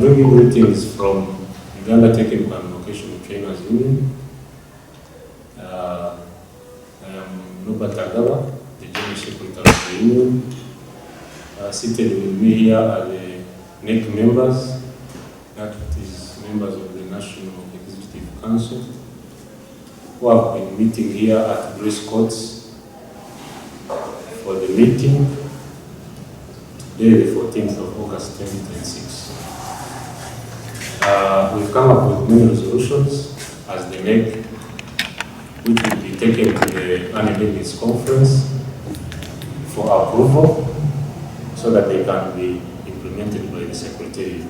bringing greetings from Uganda Technical and Vocational Trainers Union. I am Norbert Agawa, the General Secretary of the Union. Seated with me here are the NEC members, that is members of the National Executive Council, who have been meeting here at Grace Courts for the meeting today, the 14th of August 2026. We've come up with many resolutions as the NEC, which will be taken to the annual leaders conference for approval so that they can be implemented by the Secretariat.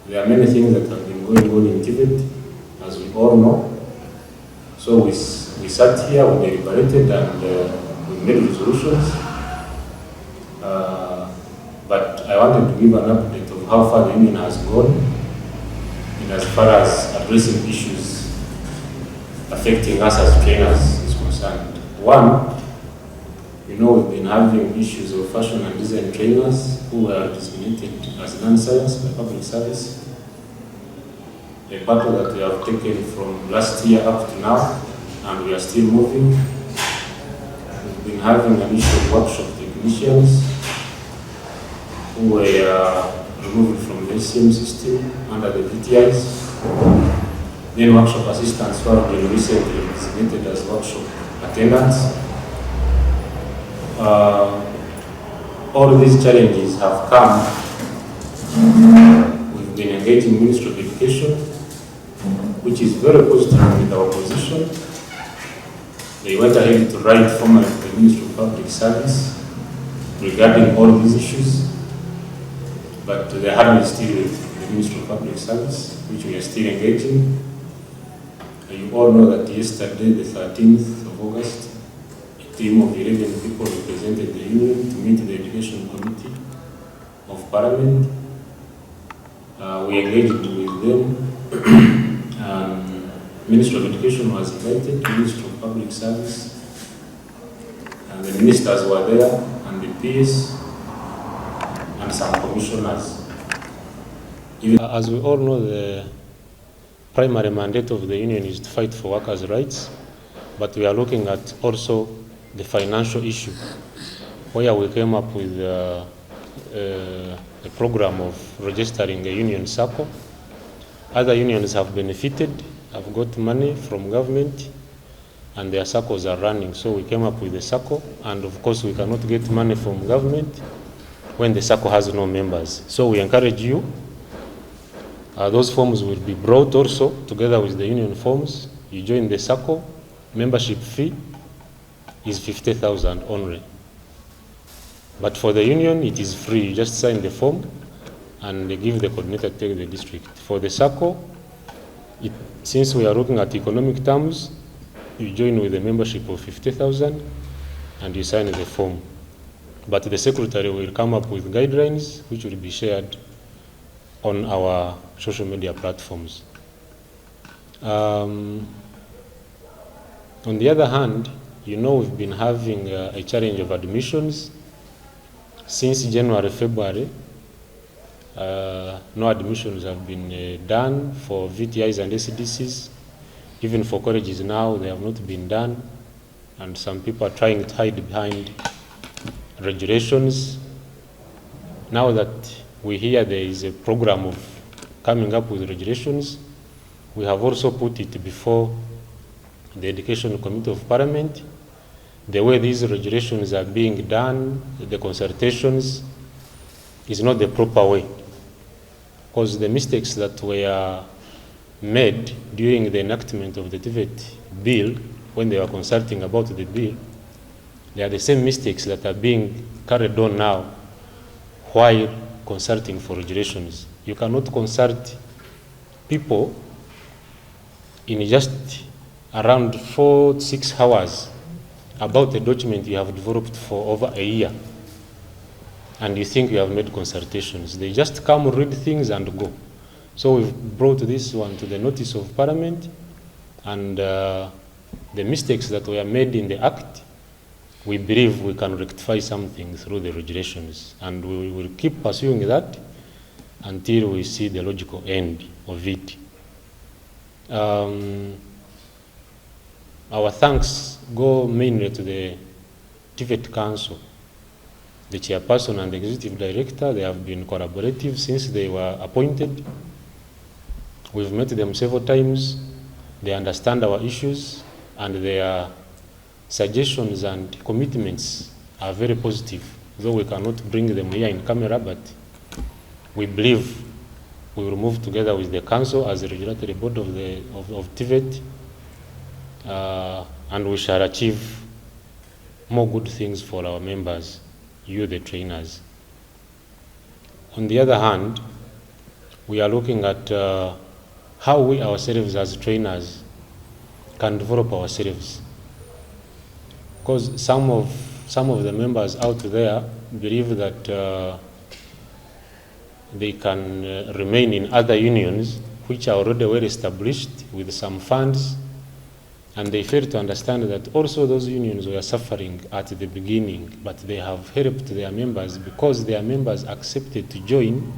There are many things that have been going on in Tibet, as we all know. So we sat here, we deliberated, and we made resolutions. But I wanted to give an update of how far the Union has gone in as far as addressing issues affecting us as trainers is concerned. One, we've been having issues of fashion and design trainers who are designated as non-science by public service. A battle that we have taken from last year up to now, and we are still moving. We've been having an issue of workshop technicians who were removed from the SCM system under the VTIs. Then workshop assistants who have been recently designated as workshop attendants. All these challenges have come. We've been engaging Ministry of Education, which is very positive with our position. They went ahead to write formally to the Ministry of Public Service regarding all these issues, but the hurdle is still with the Ministry of Public Service, which we are still engaging. You all know that yesterday, the 13th of August, a team of 11 people represented the Union to meet the Education Committee of Parliament. We engaged with them. Minister of Education was invited, Minister of Public Service, and the ministers were there, and the PS, and some commissioners. As we all know, the primary mandate of the Union is to fight for workers' rights, but we are looking at also the financial issue, where we came up with a program of registering a union SACCO. Other unions have benefited, have got money from government, and their SACCOs are running. So we came up with a SACCO, and of course we cannot get money from government when the SACCO has no members. So we encourage you. Those forms will be brought also together with the union forms. You join the SACCO, membership fee is 50,000 only. But for the union, it is free. You just sign the form and they give the coordinator to take the district. For the SACCO, since we are looking at economic terms, you join with a membership of 50,000 and you sign the form. But the secretary will come up with guidelines which will be shared on our social media platforms. On the other hand, we've been having a challenge of admissions. Since January, February, no admissions have been done for VTIs and SDCs. Even for colleges now, they have not been done. And some people are trying to hide behind regulations. Now that we hear there is a program of coming up with regulations, we have also put it before the Education Committee of Parliament. The way these regulations are being done, the consultations, is not the proper way. Because the mistakes that were made during the enactment of the Tibet bill, when they were consulting about the bill, they are the same mistakes that are being carried on now while consulting for regulations. You cannot consult people in just around 4 to 6 hours about a document you have developed for over a year, and you think you have made consultations. They just come, read things, and go. So we've brought this one to the notice of Parliament, and the mistakes that were made in the Act we believe we can rectify something through the regulations, and we will keep pursuing that until we see the logical end of it. Our thanks go mainly to the TVET Council. The chairperson and the executive director, they have been collaborative since they were appointed. We've met them several times. They understand our issues, and their suggestions and commitments are very positive, though we cannot bring them here in camera, but we believe we will move together with the council as the regulatory board of TVET, and we shall achieve more good things for our members, you the trainers. On the other hand, we are looking at how we ourselves as trainers can develop ourselves. Because some of the members out there believe that they can remain in other unions which are already well established with some funds, and they fail to understand that also those unions were suffering at the beginning, but they have helped their members because their members accepted to join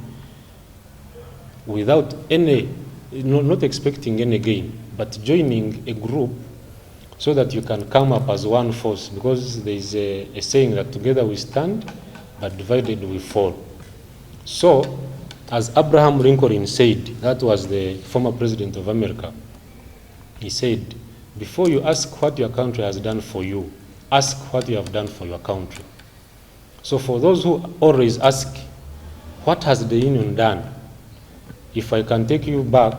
without any, not expecting any gain, but joining a group so that you can come up as one force, because there is a saying that together we stand, but divided we fall. So, as Abraham Lincoln said, that was the former president of America, he said, before you ask what your country has done for you, ask what you have done for your country. So for those who always ask, what has the union done? If I can take you back,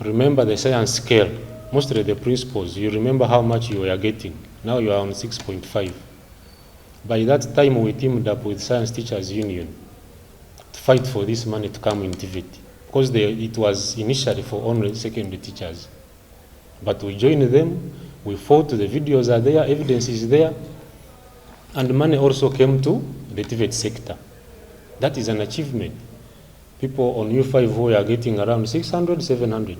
remember the science scale, mostly the principles. You remember how much you were getting. Now you are on 6.5. By that time, we teamed up with Science Teachers Union to fight for this money to come in TVET, because it was initially for only secondary teachers. But we joined them, we fought, the videos are there, evidence is there, and money also came to the TVET sector. That is an achievement. People on U5 who are getting around 600, 700.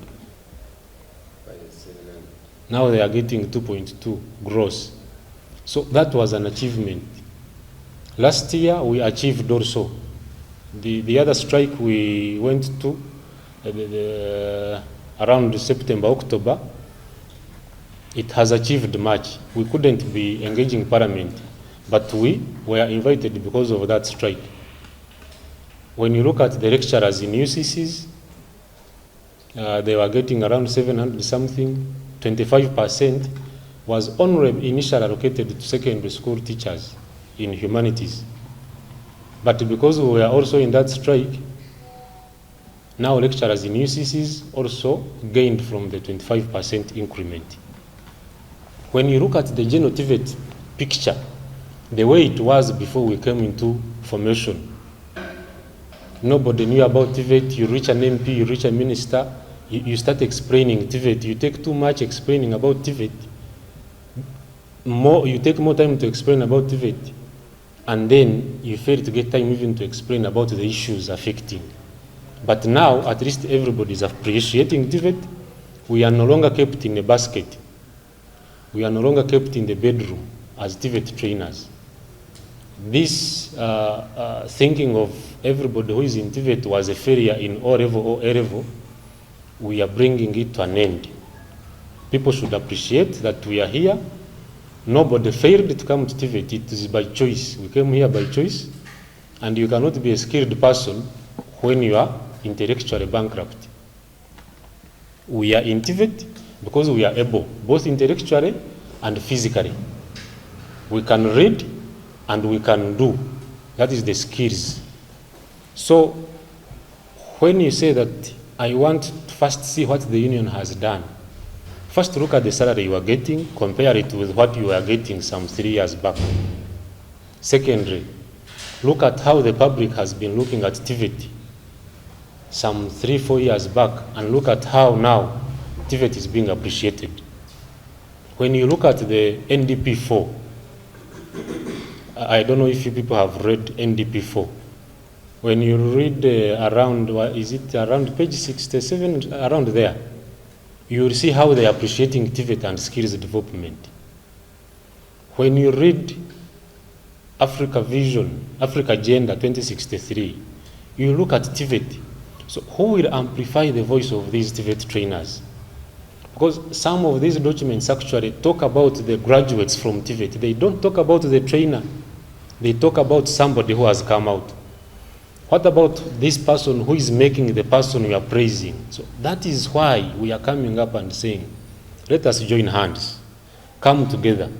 Now they are getting 2.2 gross. So that was an achievement. Last year we achieved also. The other strike we went to around September, October, it has achieved much. We couldn't be engaging Parliament, but we were invited because of that strike. When you look at the lecturers in UCCs, they were getting around 700 something, 25% was only initially allocated to secondary school teachers in humanities. But because we were also in that strike, now lecturers in UCCs also gained from the 25% increment. When you look at the general TVET picture, the way it was before we came into formation, nobody knew about TVET. You reach an MP, you reach a minister, you start explaining TVET. You take too much explaining about TVET. You take more time to explain about TVET, and then you fail to get time even to explain about the issues affecting. But now, at least everybody is appreciating TVET. We are no longer kept in a basket. We are no longer kept in the bedroom as TVET trainers. This thinking of everybody who is in TVET was a failure in O level or A level. We are bringing it to an end. People should appreciate that we are here. Nobody failed to come to TVET. It is by choice. We came here by choice. And you cannot be a skilled person when you are intellectually bankrupt. We are in TVET because we are able, both intellectually and physically. We can read and we can do. That is the skills. So when you say that I want to first see what the union has done, first look at the salary you are getting, compare it with what you were getting some 3 years back. Secondly, look at how the public has been looking at TVET some 3-4 years back, and look at how now TVET is being appreciated. When you look at the NDP4, I don't know if you people have read NDP4. When you read around, is it around page 67, around there, you will see how they are appreciating TVET and skills development. When you read Africa Vision, Africa Agenda 2063, you look at TVET. So who will amplify the voice of these TVET trainers? Because some of these documents actually talk about the graduates from TVET. They don't talk about the trainer. They talk about somebody who has come out. What about this person who is making the person we are praising? So that is why we are coming up and saying, let us join hands, come together,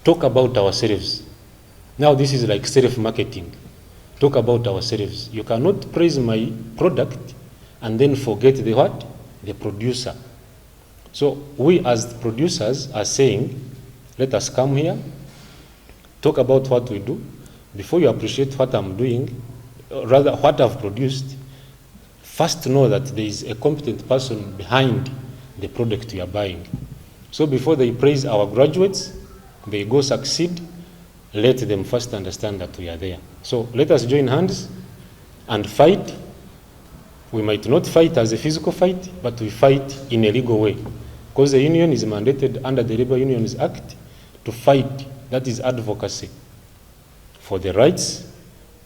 talk about ourselves. Now this is like self-marketing. Talk about ourselves. You cannot praise my product and then forget the what? The producer. So we as producers are saying, let us come here, talk about what we do. Before you appreciate what I'm doing, rather what I've produced, first know that there is a competent person behind the product you are buying. So before they praise our graduates, they go succeed, let them first understand that we are there. So let us join hands and fight. We might not fight as a physical fight, but we fight in a legal way. Because the union is mandated under the Labor Unions Act to fight, that is advocacy, for the rights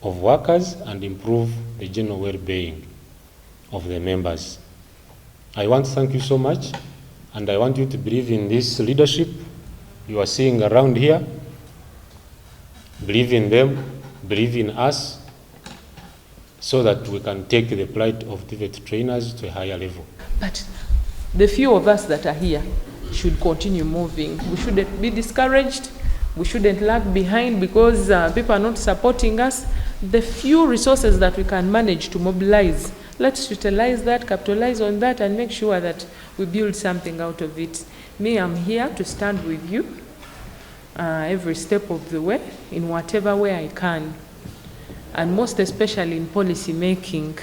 of workers and improve the general well-being of the members. I want to thank you so much, and I want you to believe in this leadership you are seeing around here. Believe in them, believe in us, so that we can take the plight of TVET trainers to a higher level. But the few of us that are here should continue moving. We shouldn't be discouraged. We shouldn't lag behind because people are not supporting us. The few resources that we can manage to mobilize, let's utilize that, capitalize on that, and make sure that we build something out of it. Me, I'm here to stand with you every step of the way, in whatever way I can, and most especially in policy making,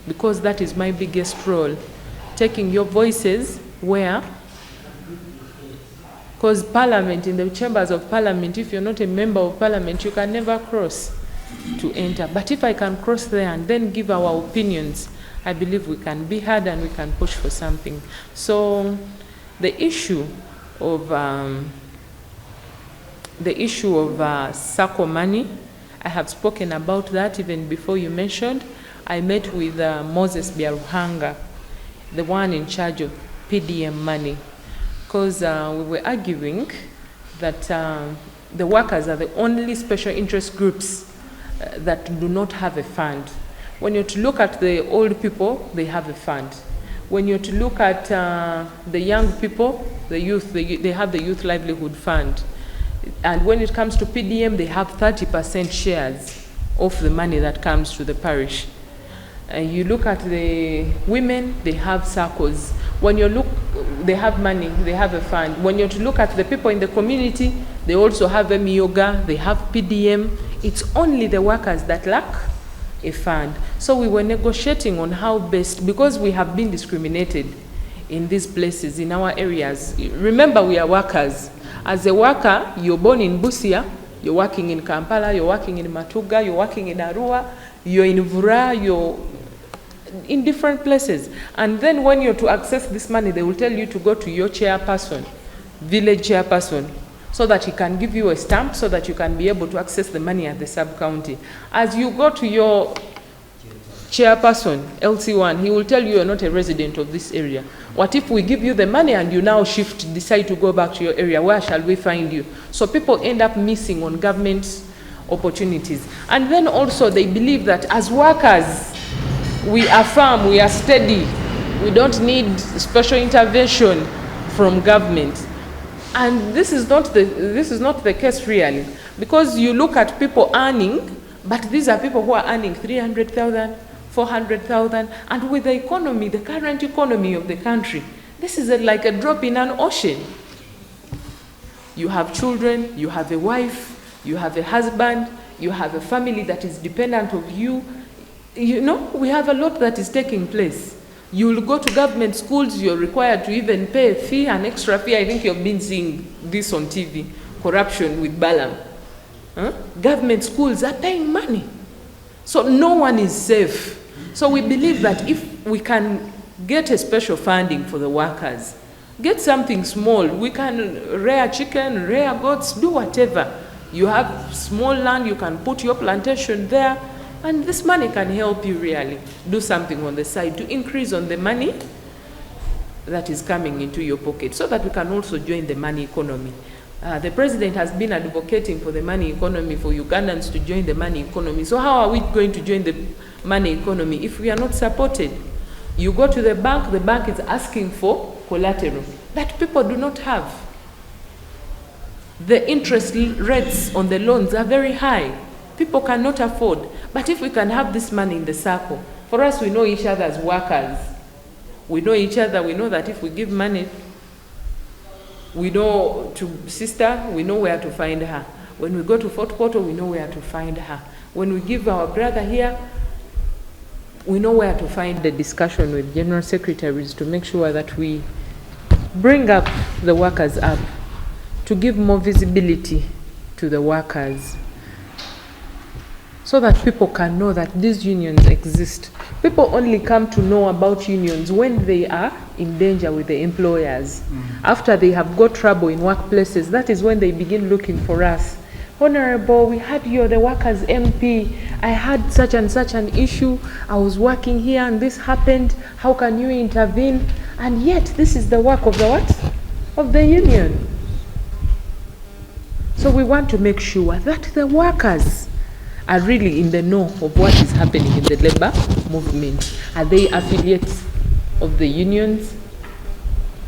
because that is my biggest role, taking your voices where, because Parliament, in the chambers of Parliament, if you're not a member of Parliament, you can never cross to enter. But if I can cross there and then give our opinions, I believe we can be heard and we can push for something. So the issue of SACCO money, I have spoken about that even before you mentioned. I met with Moses Biaruhanga, the one in charge of PDM money, because we were arguing that the workers are the only special interest groups that do not have a fund. When you're to look at the old people, they have a fund. When you're to look at the young people, the youth, they have the Youth Livelihood Fund. And when it comes to PDM, they have 30% shares of the money that comes to the parish. You look at the women, they have SACCOs. When you look, they have money, they have a fund. When you're to look at the people in the community, they also have yoga, they have PDM. It's only the workers that lack a fund. So we were negotiating on how best, because we have been discriminated in these places, in our areas. Remember, we are workers. As a worker, you're born in Busia, you're working in Kampala, you're working in Matuga, you're working in Arua, you're in Vura, you're in different places. And then when you're to access this money, they will tell you to go to your chairperson, village chairperson, so that he can give you a stamp so that you can be able to access the money at the sub-county. As you go to your chairperson, LC1, he will tell you you're not a resident of this area. What if we give you the money and you now decide to go back to your area? Where shall we find you? So people end up missing on government opportunities. And then also they believe that as workers, we are firm, we are steady. We don't need special intervention from government. And this is not the case really, because you look at people earning, but these are people who are earning 300,000, 400,000, and with the economy, the current economy of the country, this is like a drop in an ocean. You have children, you have a wife, you have a husband, you have a family that is dependent of you. You know, we have a lot that is taking place. You will go to government schools, you're required to even pay a fee, an extra fee. I think you've been seeing this on TV, corruption with Balaam. Government schools are paying money. So no one is safe. So we believe that if we can get a special funding for the workers, Get something small. We can rear chicken, rear goats, do whatever. You have small land, you can put your plantation there, and this money can help you really do something on the side to increase on the money that is coming into your pocket, so that we can also join the money economy. The president has been advocating for the money economy, for Ugandans to join the money economy. So how are we going to join the money economy if we are not supported? You go to the bank is asking for collateral that people do not have. The interest rates on the loans are very high. People cannot afford. But if we can have this money in the circle, for us, we know each other as workers. We know each other. We know that if we give money, we know to sister, we know where to find her. When we go to Fort Portal, we know where to find her. When we give our brother here, we know where to find. The discussion with general secretaries to make sure that we bring up the workers up, to give more visibility to the workers, so that people can know that these unions exist. People only come to know about unions when they are in danger with the employers. After they have got trouble in workplaces, that is when they begin looking for us. Honorable, we had you, the workers MP. I had such and such an issue. I was working here and this happened. How can you intervene? And yet, this is the work of the what? Of the union. So we want to make sure that the workers are really in the know of what is happening in the labor movement. Are they affiliates of the unions?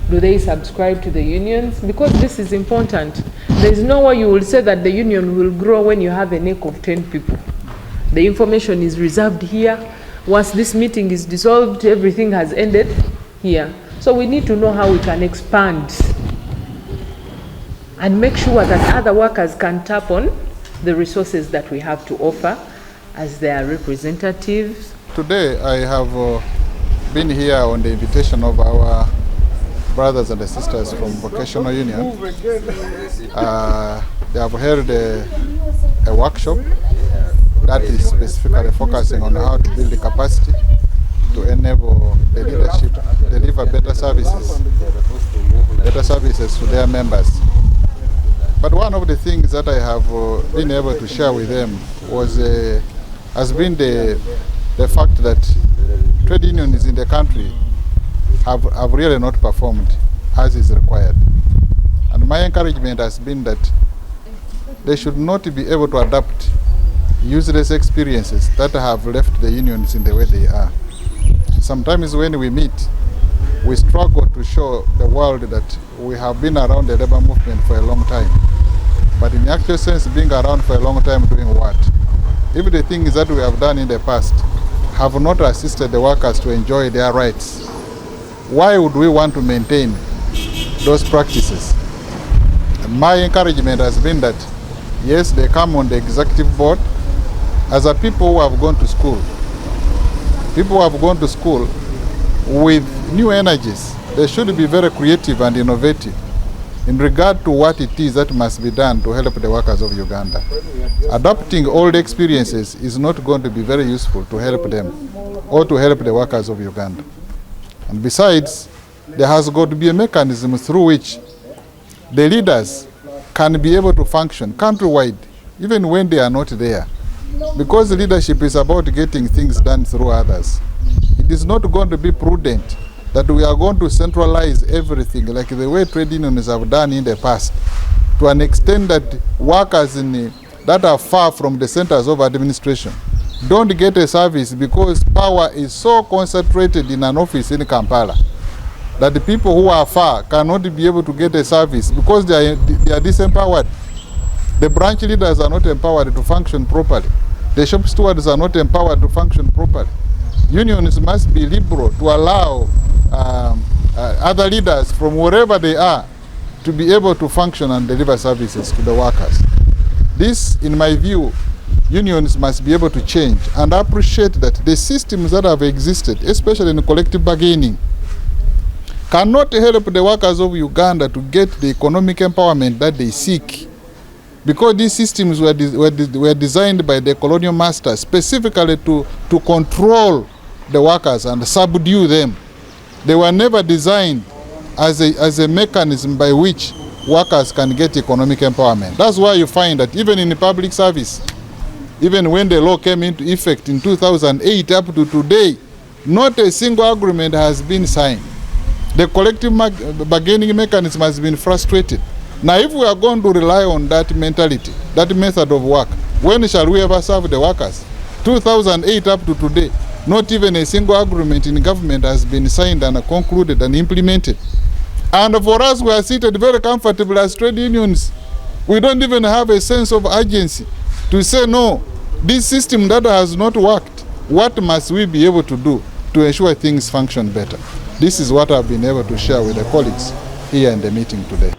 Do they subscribe to the unions? Because this is important. There is no way you will say that the union will grow when you have a neck of 10 people. The information is reserved here. Once this meeting is dissolved, everything has ended here. So we need to know how we can expand and make sure that other workers can tap on the resources that we have to offer as their representatives. Today I have been here on the invitation of our brothers and sisters from Vocational Union. They have held a workshop that is specifically focusing on how to build the capacity to enable the leadership to deliver better services to their members. But one of the things that I have been able to share with them has been the fact that trade unions in the country have really not performed as is required. And my encouragement has been that they should not be able to adapt useless experiences that have left the unions in the way they are. Sometimes when we meet, we struggle to show the world that we have been around the labor movement for a long time. But in the actual sense, being around for a long time doing what? If the things that we have done in the past have not assisted the workers to enjoy their rights, why would we want to maintain those practices? And my encouragement has been that, yes, they come on the executive board as a people who have gone to school. People who have gone to school with new energies. They should be very creative and innovative in regard to what it is that must be done to help the workers of Uganda. Adopting old experiences is not going to be very useful to help them or to help the workers of Uganda. And besides, there has got to be a mechanism through which the leaders can be able to function countrywide, even when they are not there. Because leadership is about getting things done through others. It is not going to be prudent that we are going to centralize everything like the way trade unions have done in the past, to an extent that workers that are far from the centers of administration don't get a service because power is so concentrated in an office in Kampala that the people who are far cannot be able to get a service because they are disempowered. The branch leaders are not empowered to function properly. The shop stewards are not empowered to function properly. Unions must be liberal to allow other leaders from wherever they are to be able to function and deliver services to the workers. This, in my view, unions must be able to change and appreciate that the systems that have existed, especially in collective bargaining, cannot help the workers of Uganda to get the economic empowerment that they seek. Because these systems were designed by the colonial masters specifically to control the workers and subdue them. They were never designed as a mechanism by which workers can get economic empowerment. That's why you find that even in the public service, even when the law came into effect in 2008 up to today, not a single agreement has been signed. The collective bargaining mechanism has been frustrated. Now, if we are going to rely on that mentality, that method of work, when shall we ever serve the workers? 2008 up to today, not even a single agreement in government has been signed and concluded and implemented. And for us, we are seated very comfortably as trade unions. We don't even have a sense of urgency to say, no, this system that has not worked, what must we be able to do to ensure things function better? This is what I've been able to share with the colleagues here in the meeting today.